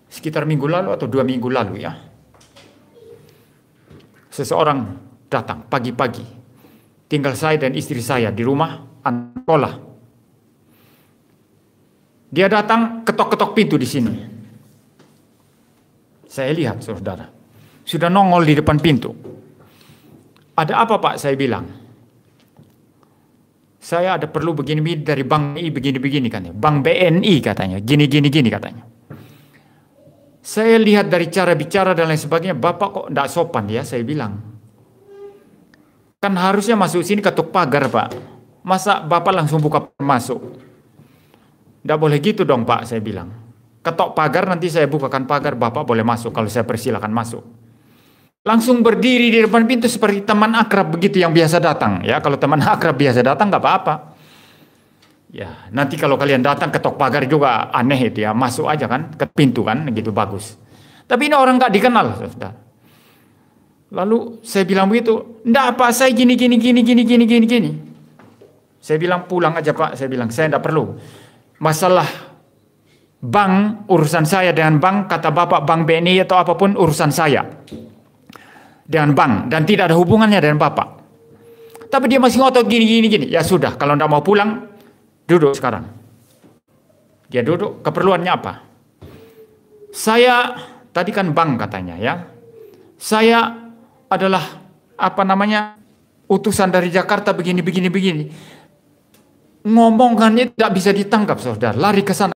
sekitar minggu lalu atau 2 minggu lalu ya. Seseorang datang pagi-pagi. Tinggal saya dan istri saya di rumah, anak sekolah. Dia datang ketok-ketok pintu di sini. Saya lihat, saudara. Sudah nongol di depan pintu. Ada apa, Pak? Saya bilang. Saya ada perlu begini dari Bank BNI begini-begini katanya. Bank BNI katanya. Gini-gini katanya. Saya lihat dari cara bicara dan lain sebagainya, Bapak kok tidak sopan ya, saya bilang. Kan harusnya masuk sini ketuk pagar, Pak. Masa Bapak langsung buka masuk? Tidak boleh gitu dong, Pak, saya bilang. Ketok pagar, nanti saya bukakan pagar, Bapak boleh masuk kalau saya persilakan masuk. Langsung berdiri di depan pintu seperti teman akrab begitu yang biasa datang. Ya, kalau teman akrab biasa datang nggak apa-apa. Ya, nanti kalau kalian datang ketok pagar juga aneh itu ya, masuk aja kan ke pintu kan, gitu bagus. Tapi ini orang nggak dikenal, saudara. Lalu saya bilang begitu, enggak apa, saya gini. Saya bilang pulang aja Pak, saya bilang saya enggak perlu. Masalah bank, urusan saya dengan bank, kata Bapak Bank BNI atau apapun urusan saya dengan bank dan tidak ada hubungannya dengan Bapak. Tapi dia masih ngotot gini. Ya sudah, kalau enggak mau pulang, duduk sekarang. Dia duduk, keperluannya apa? Saya, tadi kan bank katanya ya. Saya adalah, utusan dari Jakarta begini. Ngomongannya tidak bisa ditangkap, saudara. Lari ke sana.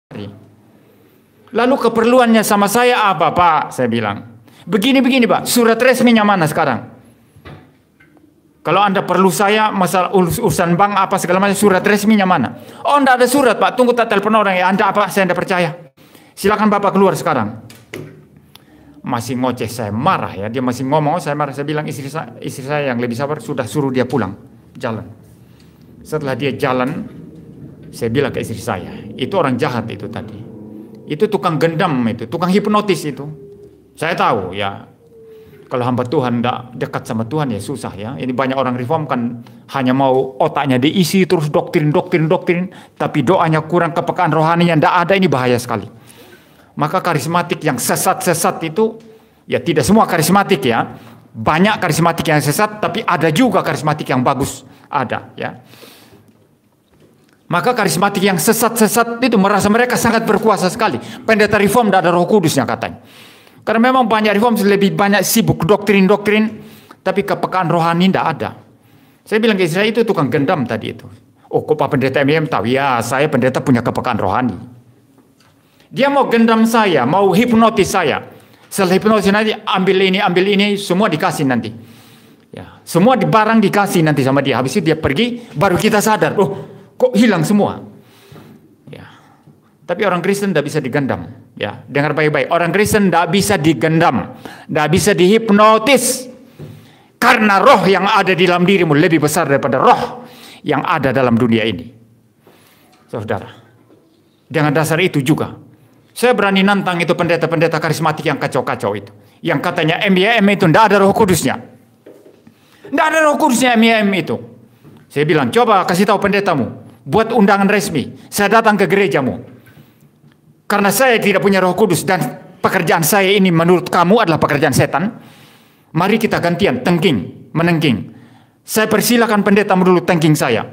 Lalu keperluannya sama saya apa, Pak? Saya bilang. Begini, Pak. Surat resminya mana sekarang? Kalau Anda perlu saya, masalah urusan bank apa segala macam, surat resminya mana? Oh, enggak ada surat, Pak. Tunggu tak telepon orang ya. Anda apa? Saya enggak percaya. Silakan Bapak keluar sekarang. Masih ngoceh, saya marah ya. Dia masih ngomong, saya marah. Saya bilang istri saya yang lebih sabar sudah suruh dia pulang, jalan. Setelah dia jalan, saya bilang ke istri saya, itu orang jahat itu tadi. Itu tukang gendam itu, tukang hipnotis itu. Saya tahu ya. Kalau hamba Tuhan tidak dekat sama Tuhan ya susah ya. Ini banyak orang reform kan hanya mau otaknya diisi terus doktrin. Tapi doanya kurang, kepekaan rohaninya tidak ada, ini bahaya sekali. Maka karismatik yang sesat itu, ya tidak semua karismatik ya. Banyak karismatik yang sesat, tapi ada juga karismatik yang bagus. Ada ya. Maka karismatik yang sesat itu merasa mereka sangat berkuasa sekali. Pendeta reform tidak ada Roh Kudusnya katanya. Karena memang banyak reform lebih banyak sibuk doktrin, tapi kepekaan rohani tidak ada. Saya bilang ke istri saya, itu tukang gendam tadi itu. Oh, kok Pak Pendeta MIM tahu? Ya, saya pendeta punya kepekaan rohani. Dia mau gendam saya, mau hipnotis saya. Setelah hipnotis nanti ambil ini, semua dikasih nanti. Ya, semua di barang dikasih nanti sama dia. Habis itu dia pergi, baru kita sadar, oh, kok hilang semua. Ya. Tapi orang Kristen tidak bisa digendam. Ya, dengar baik-baik. Orang Kristen tidak bisa digendam, tidak bisa dihipnotis. Karena roh yang ada di dalam dirimu lebih besar daripada roh yang ada dalam dunia ini. Saudara, dengan dasar itu juga, saya berani nantang itu pendeta-pendeta karismatik yang kacau-kacau itu. Yang katanya MIM itu tidak ada Roh Kudusnya. Tidak ada Roh Kudusnya MIM itu. Saya bilang, coba kasih tahu pendetamu, buat undangan resmi. Saya datang ke gerejamu. Karena saya tidak punya Roh Kudus dan pekerjaan saya ini menurut kamu adalah pekerjaan setan. Mari kita gantian, menengking. Saya persilakan pendetamu dulu tengking saya.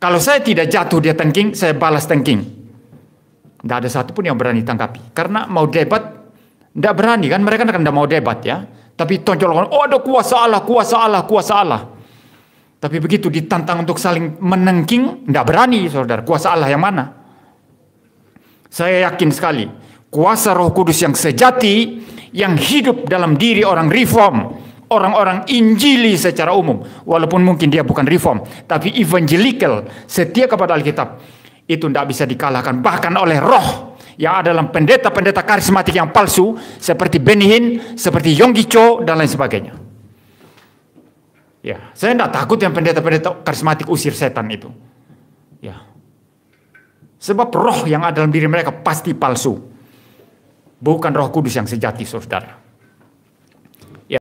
Kalau saya tidak jatuh dia tengking, saya balas tengking. Tidak ada satupun yang berani tanggapi. Karena mau debat, tidak berani kan. Mereka kan tidak mau debat ya. Tapi tonjol, oh ada kuasa Allah. Tapi begitu ditantang untuk saling menengking, tidak berani saudara. Kuasa Allah yang mana? Saya yakin sekali, kuasa Roh Kudus yang sejati, yang hidup dalam diri orang reform, orang-orang Injili secara umum, walaupun mungkin dia bukan reform, tapi evangelical, setia kepada Alkitab, itu tidak bisa dikalahkan bahkan oleh roh yang ada dalam pendeta-pendeta karismatik yang palsu, seperti Benny Hinn, seperti Yonggi Cho, dan lain sebagainya. Ya, saya tidak takut yang pendeta-pendeta karismatik usir setan itu. Ya. Sebab roh yang ada dalam diri mereka pasti palsu. Bukan Roh Kudus yang sejati, saudara.